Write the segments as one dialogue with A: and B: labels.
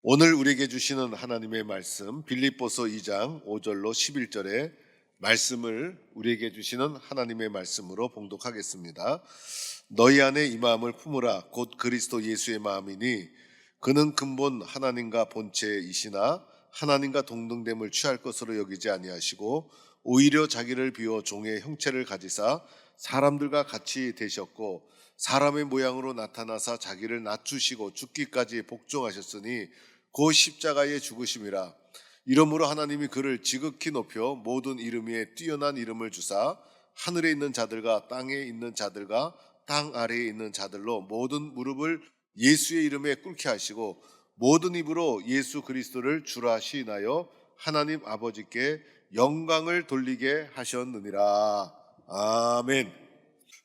A: 오늘 우리에게 주시는 하나님의 말씀 빌립보서 2장 5절로 11절의 말씀을 우리에게 주시는 하나님의 말씀으로 봉독하겠습니다. 너희 안에 이 마음을 품으라 곧 그리스도 예수의 마음이니 그는 근본 하나님과 본체이시나 하나님과 동등됨을 취할 것으로 여기지 아니하시고 오히려 자기를 비워 종의 형체를 가지사 사람들과 같이 되셨고 사람의 모양으로 나타나사 자기를 낮추시고 죽기까지 복종하셨으니 곧 십자가의 죽으심이라. 이러므로 하나님이 그를 지극히 높여 모든 이름 위에 뛰어난 이름을 주사 하늘에 있는 자들과 땅에 있는 자들과 땅 아래에 있는 자들로 모든 무릎을 예수의 이름에 꿇게 하시고 모든 입으로 예수 그리스도를 주라 시인하여 하나님 아버지께 영광을 돌리게 하셨느니라. 아멘.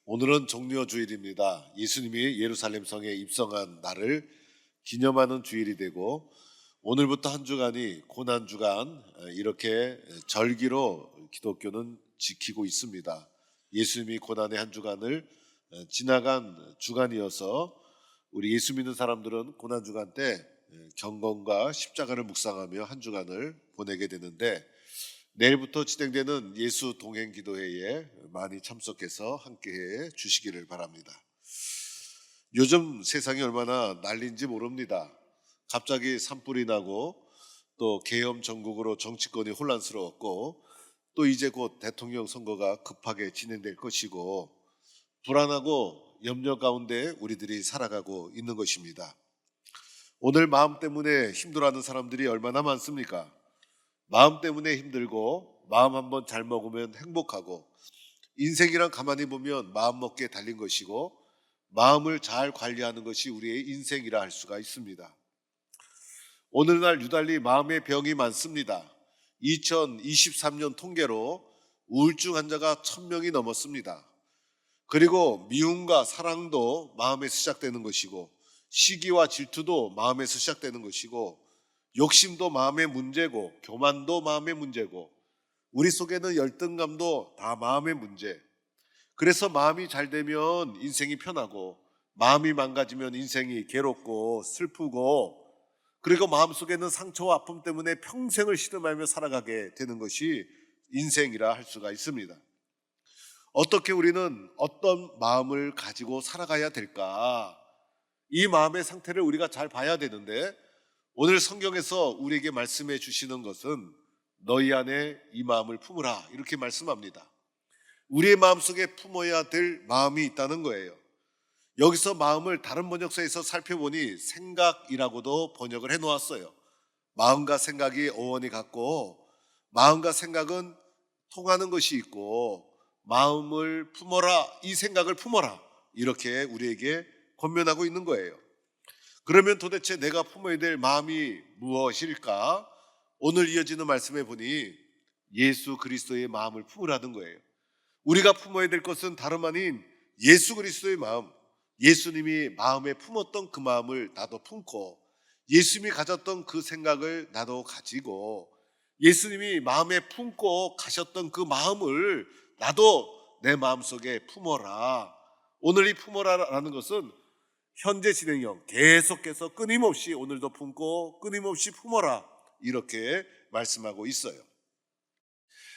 A: 오늘은 종려 주일입니다. 예수님이 예루살렘 성에 입성한 날을 기념하는 주일이 되고 오늘부터 한 주간이 고난주간 이렇게 절기로 기독교는 지키고 있습니다. 예수님이 고난의 한 주간을 지나간 주간이어서 우리 예수 믿는 사람들은 고난주간 때 경건과 십자가를 묵상하며 한 주간을 보내게 되는데 내일부터 진행되는 예수 동행 기도회에 많이 참석해서 함께해 주시기를 바랍니다. 요즘 세상이 얼마나 난리인지 모릅니다. 갑자기 산불이 나고 또 계엄 전국으로 정치권이 혼란스러웠고 또 이제 곧 대통령 선거가 급하게 진행될 것이고 불안하고 염려 가운데 우리들이 살아가고 있는 것입니다. 오늘 마음 때문에 힘들어하는 사람들이 얼마나 많습니까? 마음 때문에 힘들고 마음 한번 잘 먹으면 행복하고 인생이란 가만히 보면 마음 먹기에 달린 것이고 마음을 잘 관리하는 것이 우리의 인생이라 할 수가 있습니다. 오늘날 유달리 마음의 병이 많습니다. 2023년 통계로 우울증 환자가 1000명이 넘었습니다. 그리고 미움과 사랑도 마음에서 시작되는 것이고 시기와 질투도 마음에서 시작되는 것이고 욕심도 마음의 문제고 교만도 마음의 문제고 우리 속에는 열등감도 다 마음의 문제. 그래서 마음이 잘 되면 인생이 편하고 마음이 망가지면 인생이 괴롭고 슬프고 그리고 마음속에는 상처와 아픔 때문에 평생을 시름하며 살아가게 되는 것이 인생이라 할 수가 있습니다. 어떻게 우리는 어떤 마음을 가지고 살아가야 될까? 이 마음의 상태를 우리가 잘 봐야 되는데 오늘 성경에서 우리에게 말씀해 주시는 것은 너희 안에 이 마음을 품으라 이렇게 말씀합니다. 우리의 마음속에 품어야 될 마음이 있다는 거예요. 여기서 마음을 다른 번역서에서 살펴보니 생각이라고도 번역을 해놓았어요. 마음과 생각이 어원이 같고 마음과 생각은 통하는 것이 있고 마음을 품어라, 이 생각을 품어라 이렇게 우리에게 권면하고 있는 거예요. 그러면 도대체 내가 품어야 될 마음이 무엇일까? 오늘 이어지는 말씀에 보니 예수 그리스도의 마음을 품으라는 거예요. 우리가 품어야 될 것은 다름 아닌 예수 그리스도의 마음, 예수님이 마음에 품었던 그 마음을 나도 품고 예수님이 가졌던 그 생각을 나도 가지고 예수님이 마음에 품고 가셨던 그 마음을 나도 내 마음속에 품어라. 오늘 이 품어라라는 것은 현재 진행형, 계속해서 끊임없이 오늘도 품고 끊임없이 품어라 이렇게 말씀하고 있어요.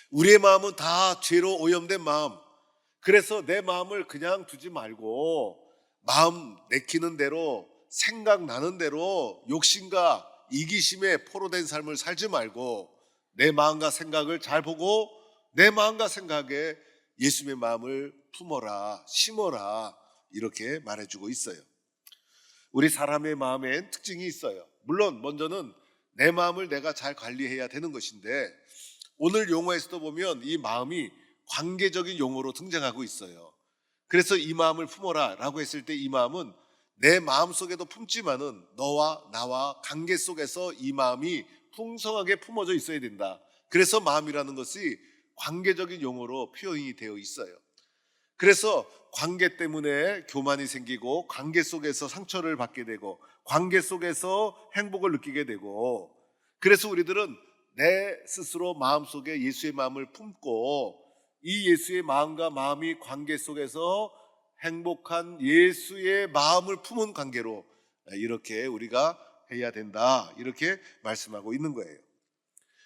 A: 우리의 마음은 다 죄로 오염된 마음. 그래서 내 마음을 그냥 두지 말고 마음 내키는 대로 생각나는 대로 욕심과 이기심에 포로된 삶을 살지 말고 내 마음과 생각을 잘 보고 내 마음과 생각에 예수님의 마음을 품어라, 심어라 이렇게 말해주고 있어요. 우리 사람의 마음엔 특징이 있어요. 물론 먼저는 내 마음을 내가 잘 관리해야 되는 것인데 오늘 용어에서도 보면 이 마음이 관계적인 용어로 등장하고 있어요. 그래서 이 마음을 품어라 라고 했을 때 이 마음은 내 마음 속에도 품지만은 너와 나와 관계 속에서 이 마음이 풍성하게 품어져 있어야 된다. 그래서 마음이라는 것이 관계적인 용어로 표현이 되어 있어요. 그래서 관계 때문에 교만이 생기고 관계 속에서 상처를 받게 되고 관계 속에서 행복을 느끼게 되고 그래서 우리들은 내 스스로 마음속에 예수의 마음을 품고 이 예수의 마음과 마음이 관계 속에서 행복한 예수의 마음을 품은 관계로 이렇게 우리가 해야 된다. 이렇게 말씀하고 있는 거예요.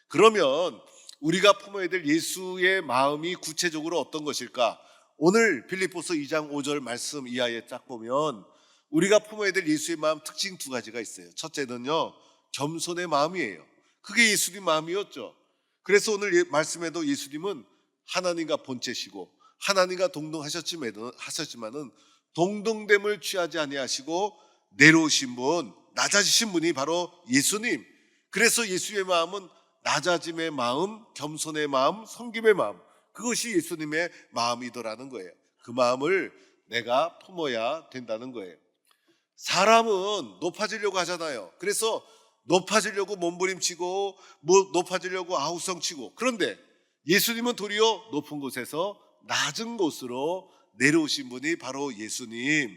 A: 그러면 우리가 품어야 될 예수의 마음이 구체적으로 어떤 것일까? 오늘 빌립보서 2장 5절 말씀 이하에 쫙 보면 우리가 품어야 될 예수의 마음 특징 두 가지가 있어요. 첫째는요, 겸손의 마음이에요. 그게 예수님 마음이었죠. 그래서 오늘 말씀에도 예수님은 하나님과 본체시고 하나님과 동등하셨지만은 동등됨을 취하지 아니하시고 내려오신 분, 낮아지신 분이 바로 예수님. 그래서 예수의 마음은 낮아짐의 마음, 겸손의 마음, 섬김의 마음, 그것이 예수님의 마음이더라는 거예요. 그 마음을 내가 품어야 된다는 거예요. 사람은 높아지려고 하잖아요. 그래서 높아지려고 몸부림치고 높아지려고 아우성치고, 그런데 예수님은 도리어 높은 곳에서 낮은 곳으로 내려오신 분이 바로 예수님.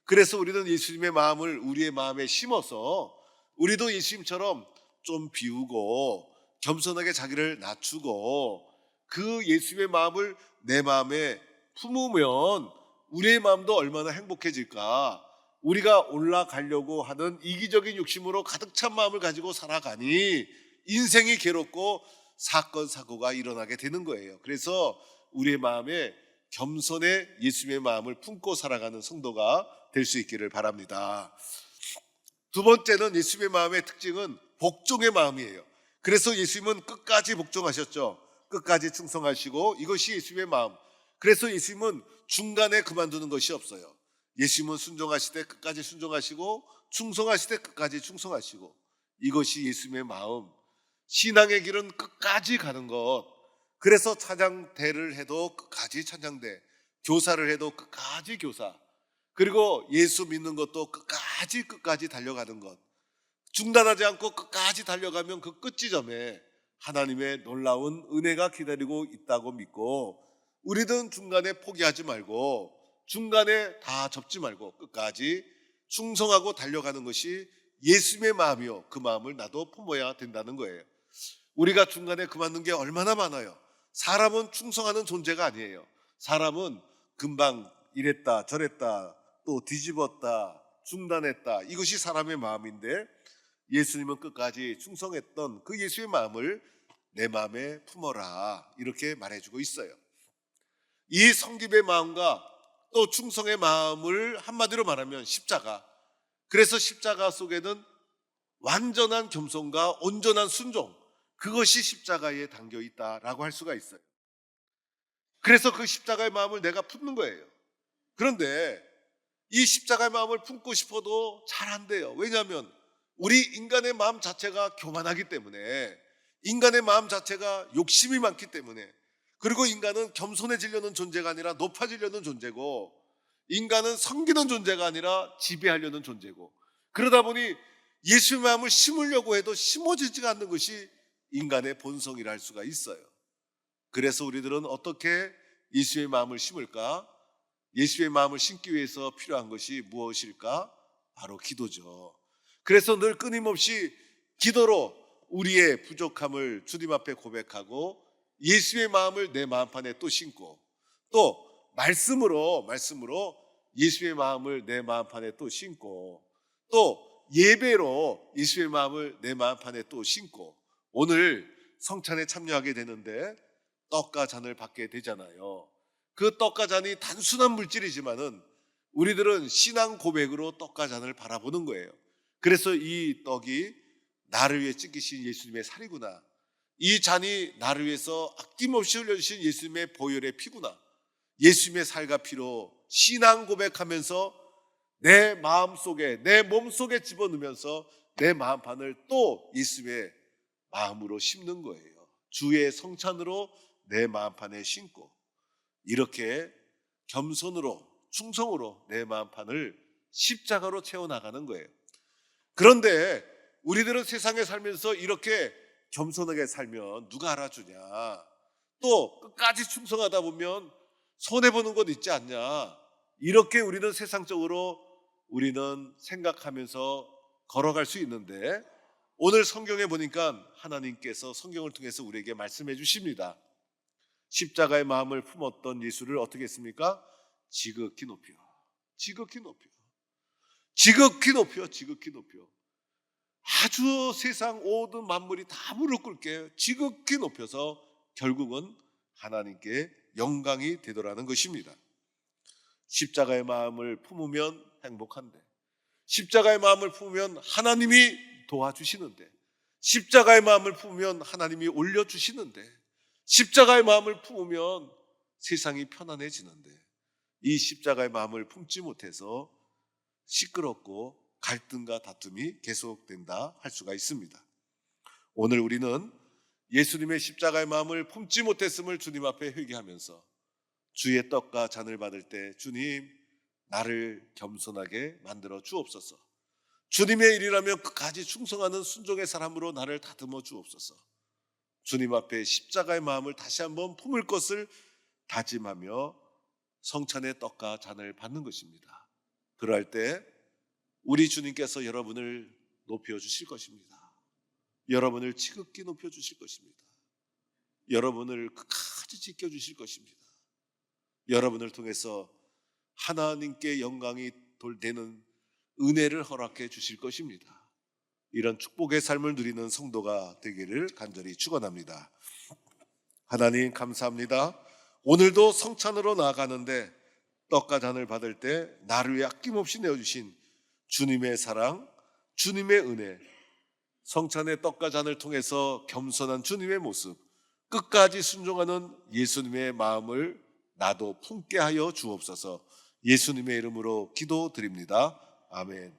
A: 그래서 우리는 예수님의 마음을 우리의 마음에 심어서 우리도 예수님처럼 좀 비우고 겸손하게 자기를 낮추고 그 예수님의 마음을 내 마음에 품으면 우리의 마음도 얼마나 행복해질까. 우리가 올라가려고 하는 이기적인 욕심으로 가득 찬 마음을 가지고 살아가니 인생이 괴롭고 사건 사고가 일어나게 되는 거예요. 그래서 우리의 마음에 겸손의 예수님의 마음을 품고 살아가는 성도가 될 수 있기를 바랍니다. 두 번째는 예수님의 마음의 특징은 복종의 마음이에요. 그래서 예수님은 끝까지 복종하셨죠. 끝까지 충성하시고, 이것이 예수님의 마음. 그래서 예수님은 중간에 그만두는 것이 없어요. 예수님은 순종하실 때 끝까지 순종하시고, 충성하실 때 끝까지 충성하시고, 이것이 예수님의 마음. 신앙의 길은 끝까지 가는 것. 그래서 찬양대를 해도 끝까지 찬양대, 교사를 해도 끝까지 교사, 그리고 예수 믿는 것도 끝까지 달려가는 것. 중단하지 않고 끝까지 달려가면 그 끝 지점에 하나님의 놀라운 은혜가 기다리고 있다고 믿고, 우리는 중간에 포기하지 말고 중간에 다 접지 말고 끝까지 충성하고 달려가는 것이 예수님의 마음이요, 그 마음을 나도 품어야 된다는 거예요. 우리가 중간에 그만둔 게 얼마나 많아요. 사람은 충성하는 존재가 아니에요. 사람은 금방 이랬다 저랬다 또 뒤집었다 중단했다, 이것이 사람의 마음인데 예수님은 끝까지 충성했던 그 예수의 마음을 내 마음에 품어라, 이렇게 말해주고 있어요. 이 성김의 마음과 또 충성의 마음을 한마디로 말하면 십자가. 그래서 십자가 속에는 완전한 겸손과 온전한 순종, 그것이 십자가에 담겨 있다라고 할 수가 있어요. 그래서 그 십자가의 마음을 내가 품는 거예요. 그런데 이 십자가의 마음을 품고 싶어도 잘 안 돼요. 왜냐하면 우리 인간의 마음 자체가 교만하기 때문에, 인간의 마음 자체가 욕심이 많기 때문에, 그리고 인간은 겸손해지려는 존재가 아니라 높아지려는 존재고, 인간은 섬기는 존재가 아니라 지배하려는 존재고, 그러다 보니 예수의 마음을 심으려고 해도 심어지지가 않는 것이 인간의 본성이라 할 수가 있어요. 그래서 우리들은 어떻게 예수의 마음을 심을까? 예수의 마음을 심기 위해서 필요한 것이 무엇일까? 바로 기도죠. 그래서 늘 끊임없이 기도로 우리의 부족함을 주님 앞에 고백하고, 예수의 마음을 내 마음판에 또 심고, 또 말씀으로 예수의 마음을 내 마음판에 또 심고, 또 예배로 예수의 마음을 내 마음판에 또 심고, 오늘 성찬에 참여하게 되는데 떡과 잔을 받게 되잖아요. 그 떡과 잔이 단순한 물질이지만은 우리들은 신앙 고백으로 떡과 잔을 바라보는 거예요. 그래서 이 떡이 나를 위해 찢기신 예수님의 살이구나, 이 잔이 나를 위해서 아낌없이 흘려주신 예수님의 보혈의 피구나, 예수님의 살과 피로 신앙 고백하면서 내 마음속에, 내 몸속에 집어넣으면서 내 마음판을 또 예수님의 마음으로 심는 거예요. 주의 성찬으로 내 마음판에 심고, 이렇게 겸손으로 충성으로 내 마음판을 십자가로 채워나가는 거예요. 그런데 우리들은 세상에 살면서 이렇게 겸손하게 살면 누가 알아주냐, 또 끝까지 충성하다 보면 손해보는 것 있지 않냐, 이렇게 우리는 세상적으로 우리는 생각하면서 걸어갈 수 있는데, 오늘 성경에 보니까 하나님께서 성경을 통해서 우리에게 말씀해 주십니다. 십자가의 마음을 품었던 예수를 어떻게 했습니까? 지극히 높여, 지극히 높여, 지극히 높여, 지극히 높여. 아주 세상 모든 만물이 다 무릎 꿇게 지극히 높여서 결국은 하나님께 영광이 되더라는 것입니다. 십자가의 마음을 품으면 행복한데, 십자가의 마음을 품으면 하나님이 도와주시는데, 십자가의 마음을 품으면 하나님이 올려주시는데, 십자가의 마음을 품으면 세상이 편안해지는데, 이 십자가의 마음을 품지 못해서 시끄럽고 갈등과 다툼이 계속된다 할 수가 있습니다. 오늘 우리는 예수님의 십자가의 마음을 품지 못했음을 주님 앞에 회개하면서 주의 떡과 잔을 받을 때 주님, 나를 겸손하게 만들어 주옵소서. 주님의 일이라면 끝까지 충성하는 순종의 사람으로 나를 다듬어 주옵소서. 주님 앞에 십자가의 마음을 다시 한번 품을 것을 다짐하며 성찬의 떡과 잔을 받는 것입니다. 그럴 때 우리 주님께서 여러분을 높여주실 것입니다. 여러분을 지극히 높여주실 것입니다. 여러분을 끝까지 지켜주실 것입니다. 여러분을 통해서 하나님께 영광이 되는 은혜를 허락해 주실 것입니다. 이런 축복의 삶을 누리는 성도가 되기를 간절히 축원합니다. 하나님 감사합니다. 오늘도 성찬으로 나아가는데 떡과 잔을 받을 때 나를 위해 아낌없이 내어주신 주님의 사랑, 주님의 은혜, 성찬의 떡과 잔을 통해서 겸손한 주님의 모습, 끝까지 순종하는 예수님의 마음을 나도 품게 하여 주옵소서. 예수님의 이름으로 기도드립니다. 아멘.